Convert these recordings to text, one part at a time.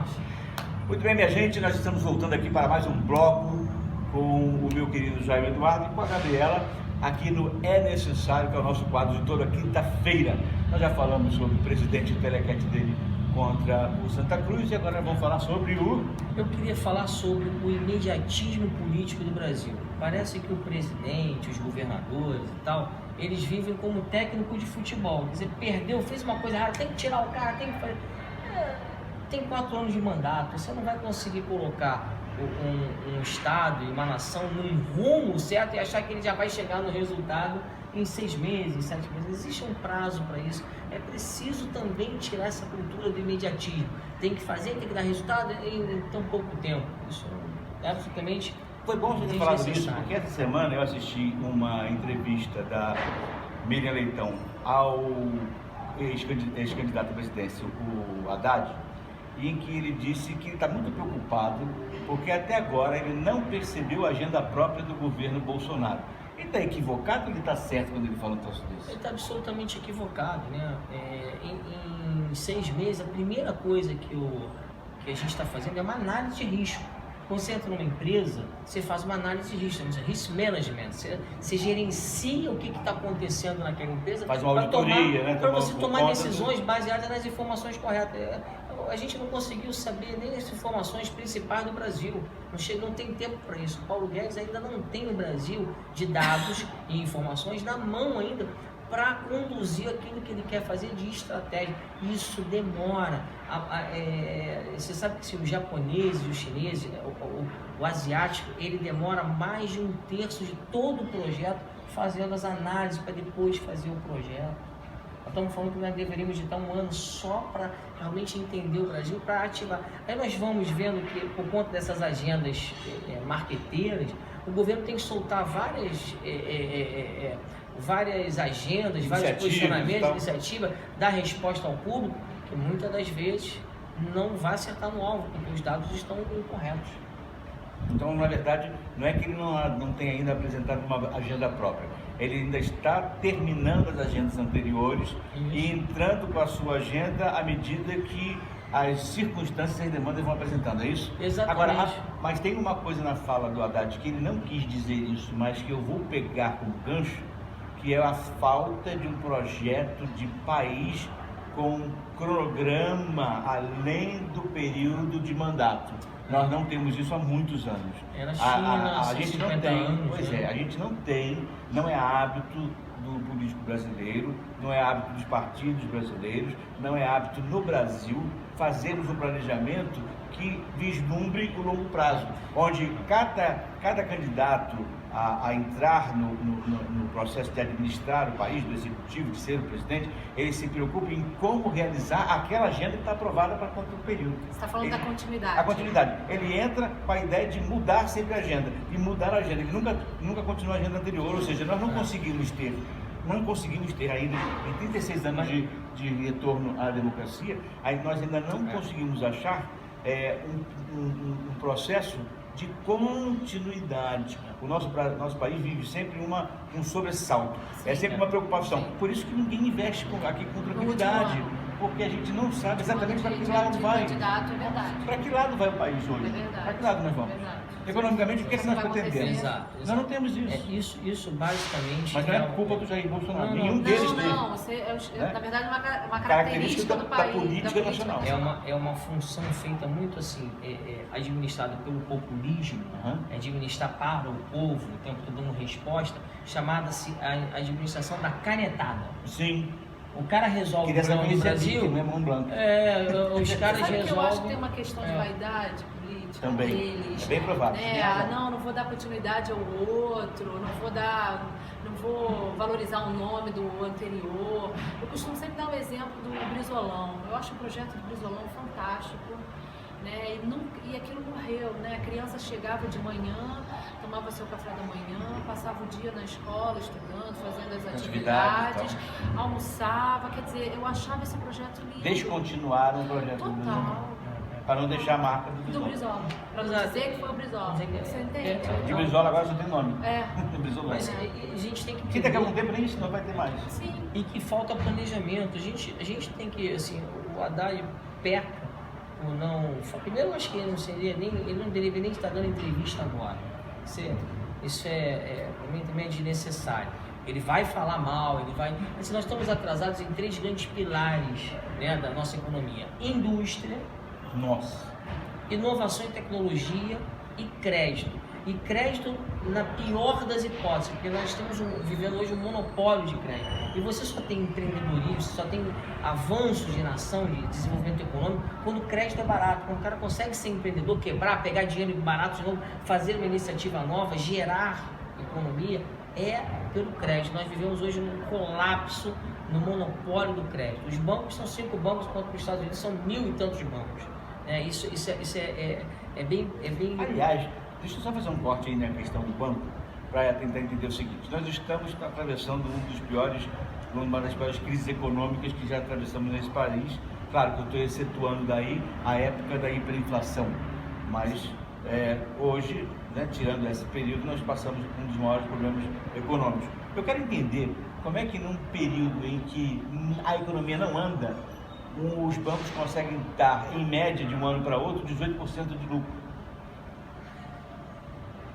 Marcos. Muito bem, minha gente, nós estamos voltando aqui para mais um bloco com o meu querido Jair Eduardo e com a Gabriela, aqui no É Necessário, que é o nosso quadro de toda quinta-feira. Nós já falamos sobre o presidente telequete dele contra o Santa Cruz e agora vamos falar sobre o... Eu queria falar sobre o imediatismo político do Brasil. Parece que o presidente, os governadores e tal, eles vivem como técnico de futebol. Quer dizer, perdeu, fez uma coisa errada, tem que tirar o cara, tem que fazer... Tem 4 anos de mandato, você não vai conseguir colocar um Estado e uma nação num rumo certo e achar que ele já vai chegar no resultado em 6 meses, 7 meses. Existe um prazo para isso. É preciso também tirar essa cultura do imediatismo. Tem que fazer, tem que dar resultado em tão pouco tempo. Isso é absolutamente... Foi bom você ter falado disso, porque essa semana eu assisti uma entrevista da Miriam Leitão ao ex-candidato à presidência, o Haddad, em que ele disse que ele está muito preocupado porque até agora ele não percebeu a agenda própria do governo Bolsonaro. Ele está equivocado ou ele está certo quando ele fala um troço desse? Ele está absolutamente equivocado, né? Em 6 meses, a primeira coisa que a gente está fazendo é uma análise de risco. Quando você entra numa empresa, você faz uma análise de risco, risk management, você gerencia o que está acontecendo naquela empresa. Faz uma auditoria, né? Para você tomar decisões baseadas nas informações corretas. A gente não conseguiu saber nem as informações principais do Brasil, não tem tempo para isso. O Paulo Guedes ainda não tem no Brasil de dados e informações na mão ainda para conduzir aquilo que ele quer fazer de estratégia. Isso demora. Você sabe que se o japonês e o chinês, o asiático, ele demora mais de 1/3 de todo o projeto fazendo as análises para depois fazer o projeto. Nós estamos falando que nós deveríamos de dar 1 ano só para realmente entender o Brasil, para ativar. Aí nós vamos vendo que, por conta dessas agendas marqueteiras, o governo tem que soltar várias agendas, vários posicionamentos, iniciativas, dar resposta ao público, que muitas das vezes não vai acertar no alvo, porque os dados estão incorretos. Então, na verdade, não é que ele não tenha ainda apresentado uma agenda própria. Ele ainda está terminando as agendas anteriores e entrando com a sua agenda à medida que as circunstâncias e as demandas vão apresentando, é isso? Exatamente. Agora, mas tem uma coisa na fala do Haddad que ele não quis dizer isso, mas que eu vou pegar como gancho, que é a falta de um projeto de país com cronograma além do período de mandato. Nós não temos isso há muitos anos. É na China, a gente não tem, anos, pois né? a gente não tem, não é hábito do político brasileiro, não é hábito dos partidos brasileiros, não é hábito no Brasil fazermos um planejamento que vislumbre o longo prazo, onde cada candidato a entrar no processo de administrar o país, do executivo, de ser o presidente, ele se preocupa em como realizar aquela agenda que está aprovada para quanto período. Você está falando da continuidade. A continuidade. Ele entra com a ideia de mudar sempre a agenda, e mudar a agenda. Ele nunca continua a agenda anterior, ou seja, nós não conseguimos ter ainda, em 36 anos de retorno à democracia, nós ainda não conseguimos achar um processo de continuidade. O nosso país vive sempre um sobressalto, é sempre uma preocupação. Por isso que ninguém investe aqui com tranquilidade, porque a gente não sabe exatamente para que lado vai. Para que lado vai o país hoje? Para que lado nós vamos? Economicamente, o que nós pretendemos? Exato. Nós não temos isso. Isso basicamente... Mas não é culpa do Jair Bolsonaro, Não, nenhum deles teve. Na verdade, uma característica do país, da política nacional. É uma função feita muito assim, administrada pelo populismo, administrar para o povo, o tempo todo dando resposta, chamada-se a administração da canetada. Sim. O cara resolve o problema do Brasil. Não é mão branca. Os caras Sabe resolvem. que eu acho que tem uma questão de vaidade política também. deles. É bem provável. Não vou dar continuidade ao outro, não vou valorizar o nome do anterior. Eu costumo sempre dar o exemplo do Brizolão. Eu acho o projeto do Brizolão fantástico. Né? E aquilo morreu, né? A criança chegava de manhã, tomava seu café da manhã, passava o dia na escola estudando, fazendo as atividades, almoçava, quer dizer, eu achava esse projeto lindo. Descontinuaram o projeto total. Para não deixar a marca do Brizola. Para não dizer que foi o Brizola. Você entende? De Brizola agora só tem nome. Brizola. Mas a gente tem que... Que daqui a um tempo nem isso não vai ter mais. Sim. E que falta planejamento. A gente tem que, assim, o Haddad peca por não... Primeiro, eu acho que ele não deveria nem estar dando entrevista agora. Isso para mim também é desnecessário. Ele vai falar mal, ele vai... Assim, nós estamos atrasados em 3 grandes pilares, né, da nossa economia: indústria, inovação e tecnologia e crédito. E crédito na pior das hipóteses, porque nós estamos vivendo hoje um monopólio de crédito. E você só tem empreendedorismo, você só tem avanços de nação, de desenvolvimento econômico, quando o crédito é barato. Quando o cara consegue ser empreendedor, quebrar, pegar dinheiro barato de novo, fazer uma iniciativa nova, gerar economia, é pelo crédito. Nós vivemos hoje num colapso no monopólio do crédito. Os bancos são 5 bancos, enquanto nos Estados Unidos são 1000 e tantos bancos. Isso é bem... Aliás, deixa eu só fazer um corte aí na questão do banco, para tentar entender o seguinte: nós estamos atravessando uma das piores crises econômicas que já atravessamos nesse país. Claro que eu estou excetuando daí a época da hiperinflação, mas hoje, né, tirando esse período, nós passamos por um dos maiores problemas econômicos. Eu quero entender como é que num período em que a economia não anda, os bancos conseguem dar, em média, de um ano para outro, 18% de lucro.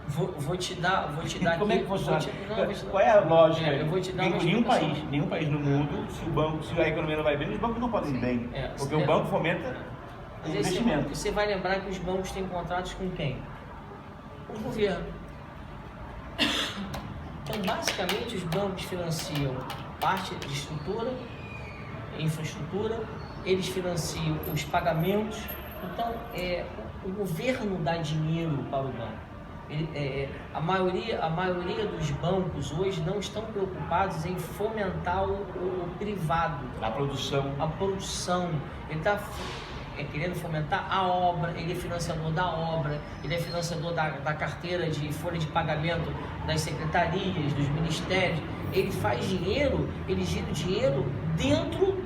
Vou te dar Como aqui, é que funciona? Qual é a lógica? Eu vou te dar uma nenhum explicação. país no mundo, se a economia não vai bem, os bancos não podem ir bem. Porque o banco fomenta o investimento. Você vai lembrar que os bancos têm contratos com quem? Com o governo. Então, basicamente, os bancos financiam parte de estrutura, infraestrutura, eles financiam os pagamentos. Então, o governo dá dinheiro para o banco. A maioria dos bancos hoje não estão preocupados em fomentar o privado. A produção. Ele está querendo fomentar a obra, ele é financiador da obra, ele é financiador da carteira de folha de pagamento das secretarias, dos ministérios. Ele faz dinheiro, ele gira dinheiro dentro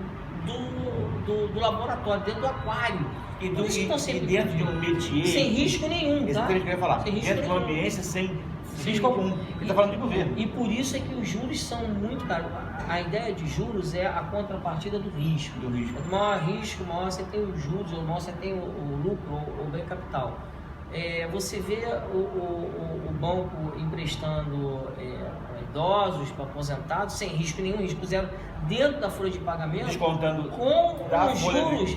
do laboratório, dentro do aquário. E dentro de um métier... Sem risco nenhum, tá? Isso que eu queria falar. Dentro de uma ambiência sem risco algum. Ele está falando de governo. E por isso é que os juros são muito caros. A ideia de juros é a contrapartida do risco. Quanto maior risco, maior você tem os juros, ou maior você tem o lucro, ou o bem capital. Você vê o banco emprestando idosos, para aposentados, sem risco nenhum, risco zero, dentro da folha de pagamento, descontando com os juros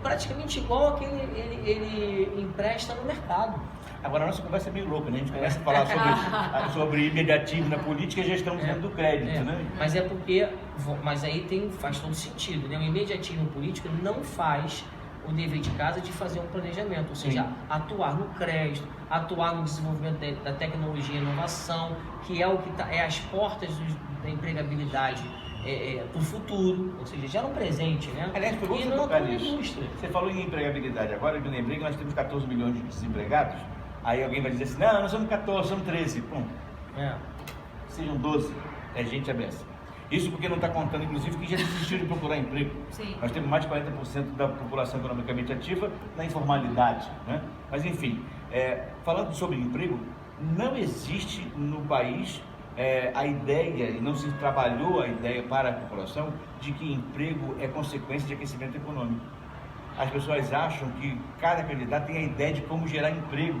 praticamente igual ao que ele empresta no mercado. Agora a nossa conversa é meio louca, né? A gente começa a falar sobre imediatismo na política e gestão do crédito, né? Mas aí faz todo sentido, né? O imediatismo político não faz o dever de casa de fazer um planejamento, ou seja, atuar no crédito, atuar no desenvolvimento da tecnologia e inovação, que é o que é as portas da empregabilidade para o futuro, ou seja, já no presente, né? Aliás, foi bom você tocar nisso. Você falou em empregabilidade, agora eu me lembrei que nós temos 14 milhões de desempregados, aí alguém vai dizer assim, não, nós somos 14, somos 13, pum. Sejam 12, é gente a beça. Isso porque não está contando, inclusive, que já desistiu de procurar emprego. Sim. Nós temos mais de 40% da população economicamente ativa na informalidade, né? Mas, enfim, falando sobre emprego, não existe no país a ideia, e não se trabalhou a ideia para a população, de que emprego é consequência de aquecimento econômico. As pessoas acham que cada candidato tem a ideia de como gerar emprego,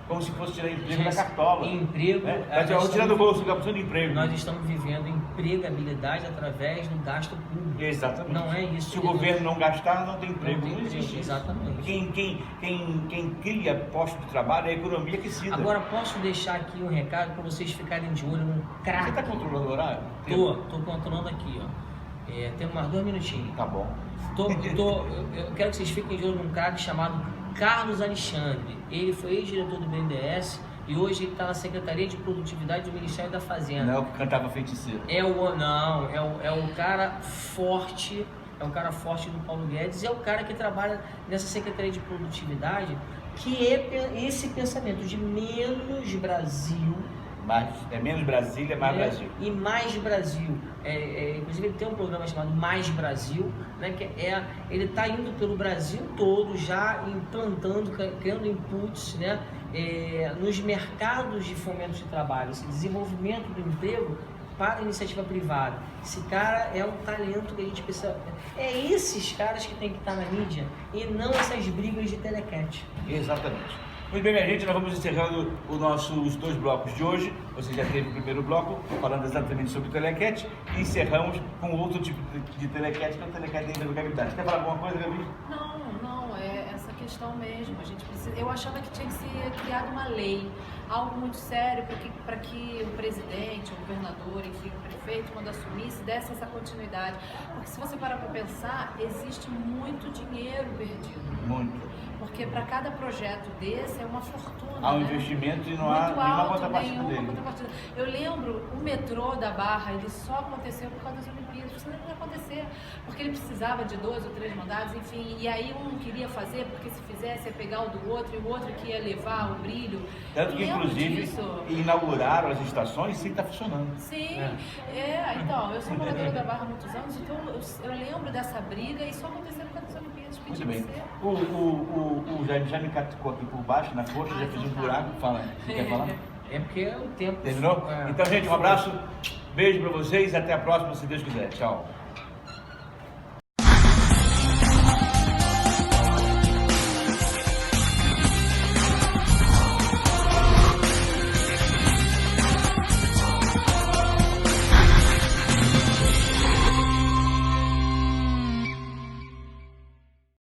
como se fosse tirar emprego da cartola. Emprego. Vamos tirar do bolso, ficar precisando de emprego. Nós estamos vivendo empregabilidade através do gasto público. Exatamente. Não é isso. Se o governo não gastar, não tem emprego. Não existe. Exatamente. Quem cria posto de trabalho é a economia aquecida. Agora, posso deixar aqui um recado para vocês ficarem de olho num craque. Você está controlando o horário? Estou controlando aqui, ó. Temos mais 2 minutinhos. Tá bom. Eu quero que vocês fiquem de olho num craque chamado Carlos Alexandre. Ele foi ex-diretor do BNDES e hoje ele está na Secretaria de Produtividade do Ministério da Fazenda. Não é o que cantava feiticeiro. É o cara forte, do Paulo Guedes, é o cara que trabalha nessa Secretaria de Produtividade, que é esse pensamento de menos Brasil. É menos Brasília, mais Brasil. E mais Brasil. Inclusive ele tem um programa chamado Mais Brasil, né, que ele está indo pelo Brasil todo, já implantando, criando inputs, né, nos mercados de fomento de trabalho. Esse desenvolvimento do emprego para a iniciativa privada. Esse cara é um talento que a gente precisa... É esses caras que tem que estar na mídia e não essas brigas de telecat. Exatamente. Muito bem, minha gente, nós vamos encerrando os nossos 2 blocos de hoje. Você já teve o primeiro bloco, falando exatamente sobre o telecat, e encerramos com outro tipo de telecat, que é o telecat dentro da Gabi. Quer falar alguma coisa, Gabi? Não, é essa questão mesmo. A gente precisa, eu achava que tinha que ser criada uma lei, algo muito sério para que o presidente, o governador, enfim, o prefeito, quando assumisse, desse essa continuidade. Porque se você parar para pensar, existe muito dinheiro perdido. Muito. Porque para cada projeto desse é uma fortuna. Há um né? investimento e não Muito há nenhuma alto, contrapartida nenhuma dele. contrapartida. Eu lembro, o metrô da Barra, ele só aconteceu por causa das Olimpíadas, senão não ia acontecer, porque ele precisava de 2 ou 3 mandados, enfim, e aí um não queria fazer, porque se fizesse ia pegar o do outro, e o outro que ia levar o brilho. Tanto que, Eu lembro inclusive, disso. inauguraram as estações e está funcionando. Sim, então, eu sou moradora da Barra há muitos anos, então eu lembro dessa briga e só aconteceu por causa das Olimpíadas. Muito podia bem. ser. O Jaime já me caticou aqui por baixo, na coxa, já fez um buraco. Fala, você quer falar? É porque é o tempo... Terminou? É. Então, gente, um abraço, beijo pra vocês, até a próxima, se Deus quiser. Tchau.